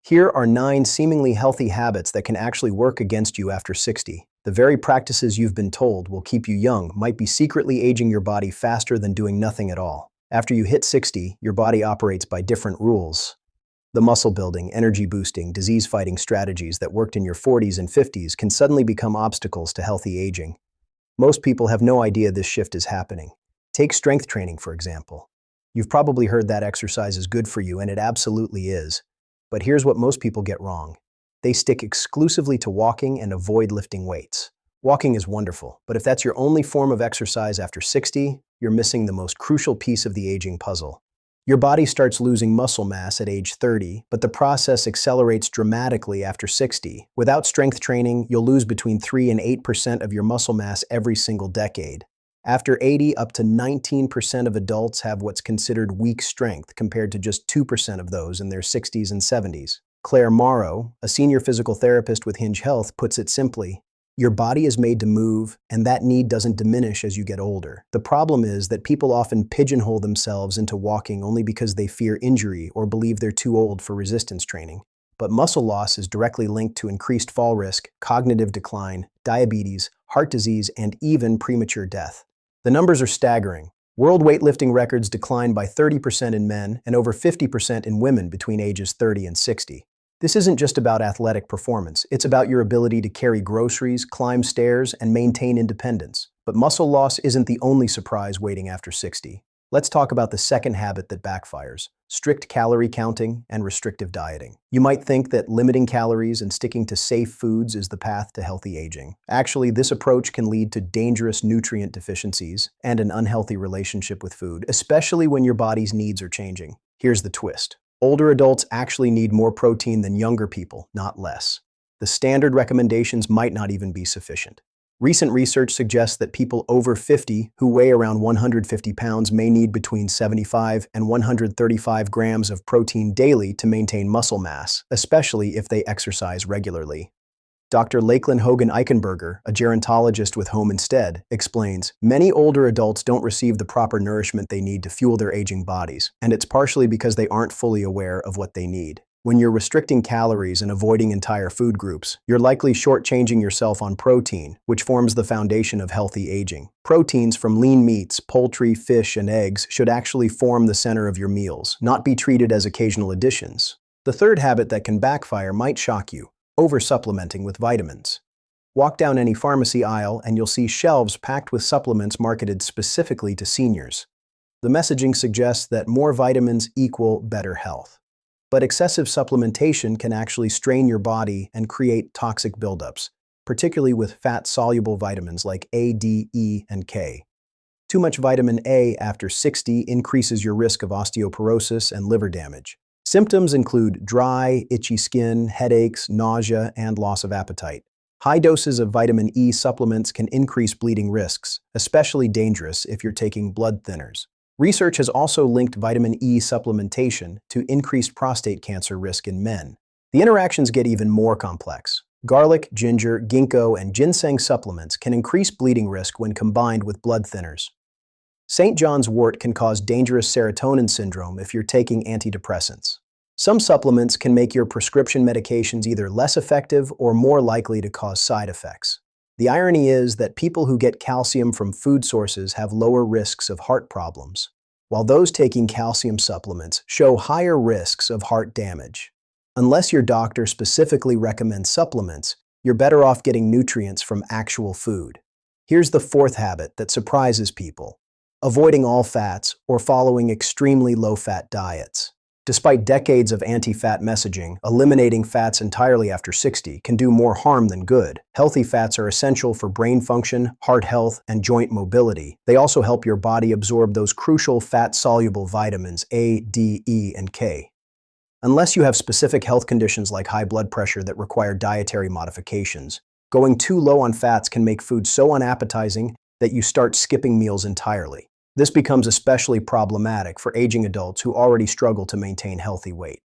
Here are 9 seemingly healthy habits that can actually work against you after 60. The very practices you've been told will keep you young might be secretly aging your body faster than doing nothing at all. After you hit 60, your body operates by different rules. The muscle building, energy boosting, disease fighting strategies that worked in your 40s and 50s can suddenly become obstacles to healthy aging. Most people have no idea this shift is happening. Take strength training, for example. You've probably heard that exercise is good for you, and it absolutely is. But here's what most people get wrong. They stick exclusively to walking and avoid lifting weights. Walking is wonderful, but if that's your only form of exercise after 60, you're missing the most crucial piece of the aging puzzle. Your body starts losing muscle mass at age 30, but the process accelerates dramatically after 60. Without strength training, you'll lose between 3 and 8% of your muscle mass every single decade. After 80, up to 19% of adults have what's considered weak strength, compared to just 2% of those in their 60s and 70s. Claire Morrow, a senior physical therapist with Hinge Health, puts it simply: your body is made to move, and that need doesn't diminish as you get older. The problem is that people often pigeonhole themselves into walking only because they fear injury or believe they're too old for resistance training. But muscle loss is directly linked to increased fall risk, cognitive decline, diabetes, heart disease, and even premature death. The numbers are staggering. World weightlifting records declined by 30% in men and over 50% in women between ages 30 and 60. This isn't just about athletic performance, it's about your ability to carry groceries, climb stairs, and maintain independence. But muscle loss isn't the only surprise waiting after 60. Let's talk about the second habit that backfires: strict calorie counting and restrictive dieting. You might think that limiting calories and sticking to safe foods is the path to healthy aging. Actually, this approach can lead to dangerous nutrient deficiencies and an unhealthy relationship with food, especially when your body's needs are changing. Here's the twist: older adults actually need more protein than younger people, not less. The standard recommendations might not even be sufficient. Recent research suggests that people over 50 who weigh around 150 pounds may need between 75 and 135 grams of protein daily to maintain muscle mass, especially if they exercise regularly. Dr. Lakeland Hogan Eichenberger, a gerontologist with Home Instead, explains, many older adults don't receive the proper nourishment they need to fuel their aging bodies, and it's partially because they aren't fully aware of what they need. When you're restricting calories and avoiding entire food groups, you're likely shortchanging yourself on protein, which forms the foundation of healthy aging. Proteins from lean meats, poultry, fish, and eggs should actually form the center of your meals, not be treated as occasional additions. The third habit that can backfire might shock you: over-supplementing with vitamins. Walk down any pharmacy aisle and you'll see shelves packed with supplements marketed specifically to seniors. The messaging suggests that more vitamins equal better health. But excessive supplementation can actually strain your body and create toxic buildups, particularly with fat-soluble vitamins like A, D, E, and K. Too much vitamin A after 60 increases your risk of osteoporosis and liver damage. Symptoms include dry, itchy skin, headaches, nausea, and loss of appetite. High doses of vitamin E supplements can increase bleeding risks, especially dangerous if you're taking blood thinners. Research has also linked vitamin E supplementation to increased prostate cancer risk in men. The interactions get even more complex. Garlic, ginger, ginkgo, and ginseng supplements can increase bleeding risk when combined with blood thinners. St. John's wort can cause dangerous serotonin syndrome if you're taking antidepressants. Some supplements can make your prescription medications either less effective or more likely to cause side effects. The irony is that people who get calcium from food sources have lower risks of heart problems, while those taking calcium supplements show higher risks of heart damage. Unless your doctor specifically recommends supplements, you're better off getting nutrients from actual food. Here's the fourth habit that surprises people: avoiding all fats or following extremely low-fat diets. Despite decades of anti-fat messaging, eliminating fats entirely after 60 can do more harm than good. Healthy fats are essential for brain function, heart health, and joint mobility. They also help your body absorb those crucial fat-soluble vitamins A, D, E, and K. Unless you have specific health conditions like high blood pressure that require dietary modifications, going too low on fats can make food so unappetizing that you start skipping meals entirely. This becomes especially problematic for aging adults who already struggle to maintain healthy weight.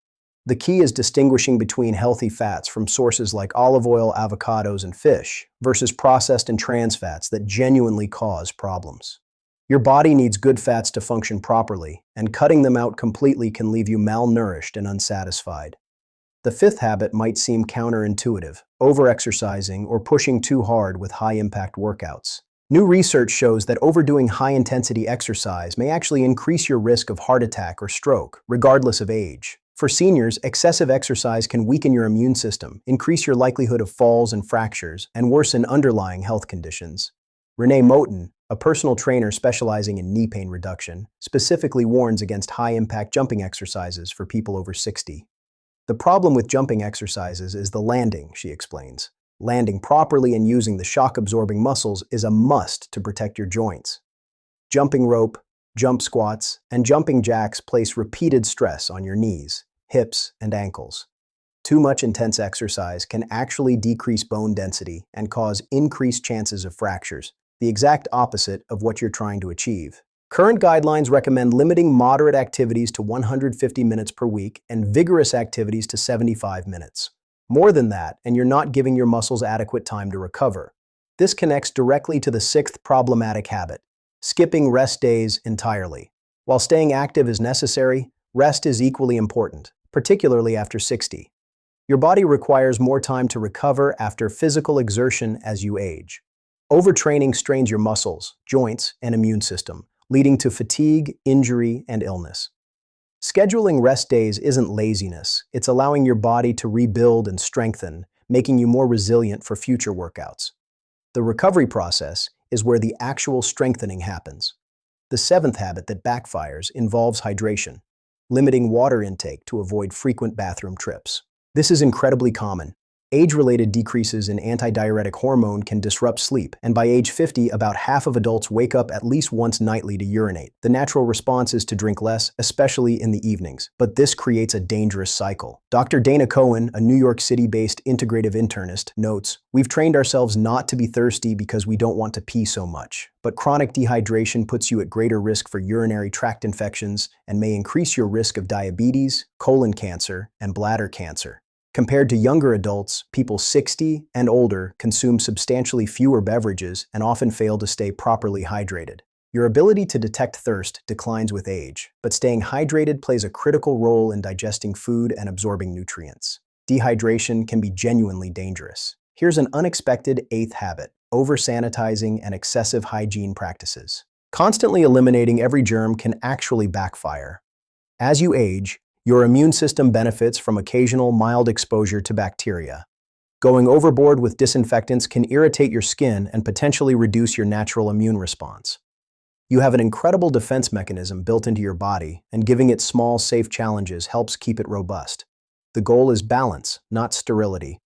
The key is distinguishing between healthy fats from sources like olive oil, avocados, and fish, versus processed and trans fats that genuinely cause problems. Your body needs good fats to function properly, and cutting them out completely can leave you malnourished and unsatisfied. The fifth habit might seem counterintuitive, overexercising or pushing too hard with high-impact workouts. New research shows that overdoing high-intensity exercise may actually increase your risk of heart attack or stroke, regardless of age. For seniors, excessive exercise can weaken your immune system, increase your likelihood of falls and fractures, and worsen underlying health conditions. Renee Moten, a personal trainer specializing in knee pain reduction, specifically warns against high-impact jumping exercises for people over 60. The problem with jumping exercises is the landing, she explains. Landing properly and using the shock-absorbing muscles is a must to protect your joints. Jumping rope, jump squats, and jumping jacks place repeated stress on your knees, hips, and ankles. Too much intense exercise can actually decrease bone density and cause increased chances of fractures, the exact opposite of what you're trying to achieve. Current guidelines recommend limiting moderate activities to 150 minutes per week and vigorous activities to 75 minutes. More than that, and you're not giving your muscles adequate time to recover. This connects directly to the sixth problematic habit, skipping rest days entirely. While staying active is necessary, rest is equally important, particularly after 60. Your body requires more time to recover after physical exertion as you age. Overtraining strains your muscles, joints, and immune system, leading to fatigue, injury, and illness. Scheduling rest days isn't laziness, it's allowing your body to rebuild and strengthen, making you more resilient for future workouts. The recovery process is where the actual strengthening happens. The seventh habit that backfires involves hydration, limiting water intake to avoid frequent bathroom trips. This is incredibly common. Age-related decreases in antidiuretic hormone can disrupt sleep, and by age 50, about half of adults wake up at least once nightly to urinate. The natural response is to drink less, especially in the evenings, but this creates a dangerous cycle. Dr. Dana Cohen, a New York City-based integrative internist, notes, "We've trained ourselves not to be thirsty because we don't want to pee so much. But chronic dehydration puts you at greater risk for urinary tract infections and may increase your risk of diabetes, colon cancer, and bladder cancer." Compared to younger adults, people 60 and older consume substantially fewer beverages and often fail to stay properly hydrated. Your ability to detect thirst declines with age, but staying hydrated plays a critical role in digesting food and absorbing nutrients. Dehydration can be genuinely dangerous. Here's an unexpected eighth habit: over-sanitizing and excessive hygiene practices. Constantly eliminating every germ can actually backfire. As you age, your immune system benefits from occasional mild exposure to bacteria. Going overboard with disinfectants can irritate your skin and potentially reduce your natural immune response. You have an incredible defense mechanism built into your body, and giving it small, safe challenges helps keep it robust. The goal is balance, not sterility.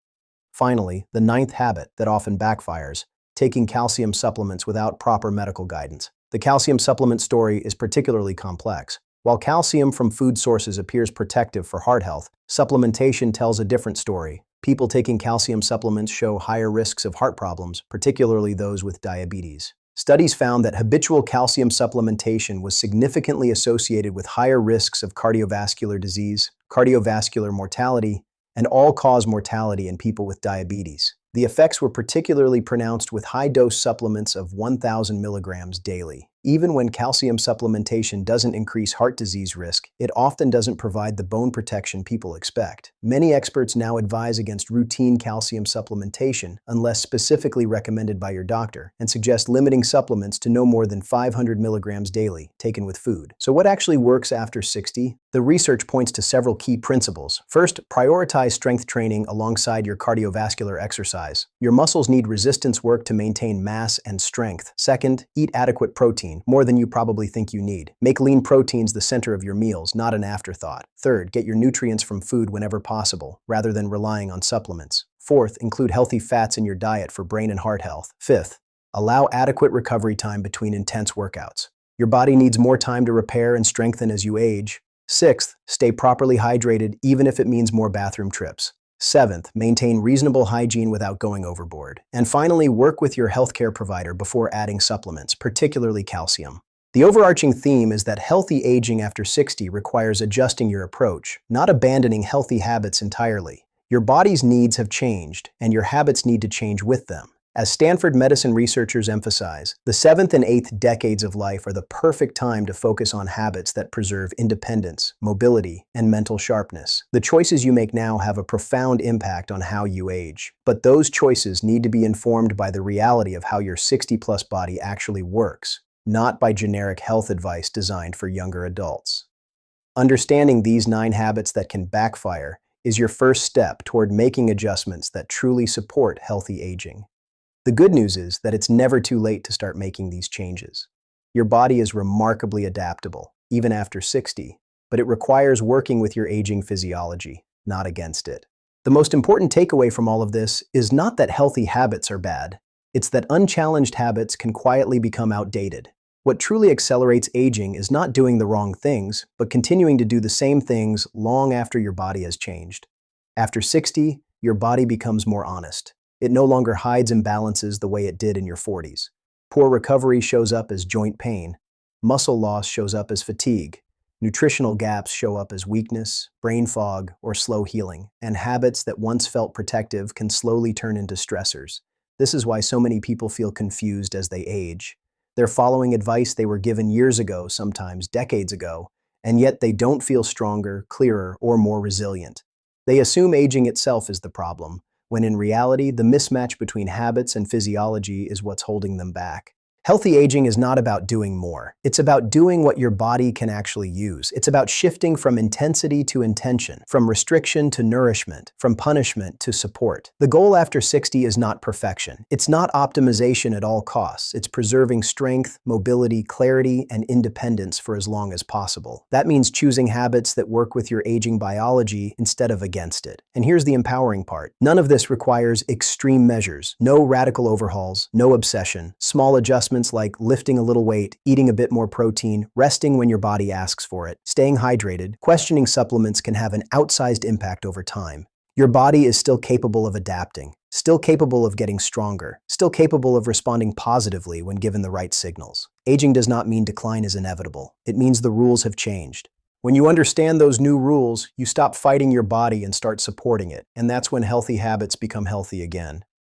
Finally, the ninth habit that often backfires: taking calcium supplements without proper medical guidance. The calcium supplement story is particularly complex. While calcium from food sources appears protective for heart health, supplementation tells a different story. People taking calcium supplements show higher risks of heart problems, particularly those with diabetes. Studies found that habitual calcium supplementation was significantly associated with higher risks of cardiovascular disease, cardiovascular mortality, and all-cause mortality in people with diabetes. The effects were particularly pronounced with high-dose supplements of 1,000 milligrams daily. Even when calcium supplementation doesn't increase heart disease risk, it often doesn't provide the bone protection people expect. Many experts now advise against routine calcium supplementation unless specifically recommended by your doctor, and suggest limiting supplements to no more than 500 milligrams daily, taken with food. So what actually works after 60? The research points to several key principles. First, prioritize strength training alongside your cardiovascular exercise. Your muscles need resistance work to maintain mass and strength. Second, eat adequate protein, more than you probably think you need. Make lean proteins the center of your meals, not an afterthought. Third, get your nutrients from food whenever possible, rather than relying on supplements. Fourth, include healthy fats in your diet for brain and heart health. Fifth, allow adequate recovery time between intense workouts. Your body needs more time to repair and strengthen as you age. Sixth, stay properly hydrated even if it means more bathroom trips. Seventh, maintain reasonable hygiene without going overboard. And finally, work with your healthcare provider before adding supplements, particularly calcium. The overarching theme is that healthy aging after 60 requires adjusting your approach, not abandoning healthy habits entirely. Your body's needs have changed, and your habits need to change with them. As Stanford medicine researchers emphasize, the seventh and eighth decades of life are the perfect time to focus on habits that preserve independence, mobility, and mental sharpness. The choices you make now have a profound impact on how you age, but those choices need to be informed by the reality of how your 60-plus body actually works, not by generic health advice designed for younger adults. Understanding these 9 habits that can backfire is your first step toward making adjustments that truly support healthy aging. The good news is that it's never too late to start making these changes. Your body is remarkably adaptable, even after 60, but it requires working with your aging physiology, not against it. The most important takeaway from all of this is not that healthy habits are bad, it's that unchallenged habits can quietly become outdated. What truly accelerates aging is not doing the wrong things, but continuing to do the same things long after your body has changed. After 60, your body becomes more honest. It no longer hides imbalances the way it did in your 40s. Poor recovery shows up as joint pain. Muscle loss shows up as fatigue. Nutritional gaps show up as weakness, brain fog, or slow healing. And habits that once felt protective can slowly turn into stressors. This is why so many people feel confused as they age. They're following advice they were given years ago, sometimes decades ago, and yet they don't feel stronger, clearer, or more resilient. They assume aging itself is the problem, when in reality, the mismatch between habits and physiology is what's holding them back. Healthy aging is not about doing more. It's about doing what your body can actually use. It's about shifting from intensity to intention, from restriction to nourishment, from punishment to support. The goal after 60 is not perfection. It's not optimization at all costs. It's preserving strength, mobility, clarity, and independence for as long as possible. That means choosing habits that work with your aging biology instead of against it. And here's the empowering part. None of this requires extreme measures. No radical overhauls, no obsession. Small adjustments like lifting a little weight, eating a bit more protein, resting when your body asks for it, staying hydrated, questioning supplements can have an outsized impact over time. Your body is still capable of adapting, still capable of getting stronger, still capable of responding positively when given the right signals. Aging does not mean decline is inevitable. It means the rules have changed. When you understand those new rules, you stop fighting your body and start supporting it, and that's when healthy habits become healthy again.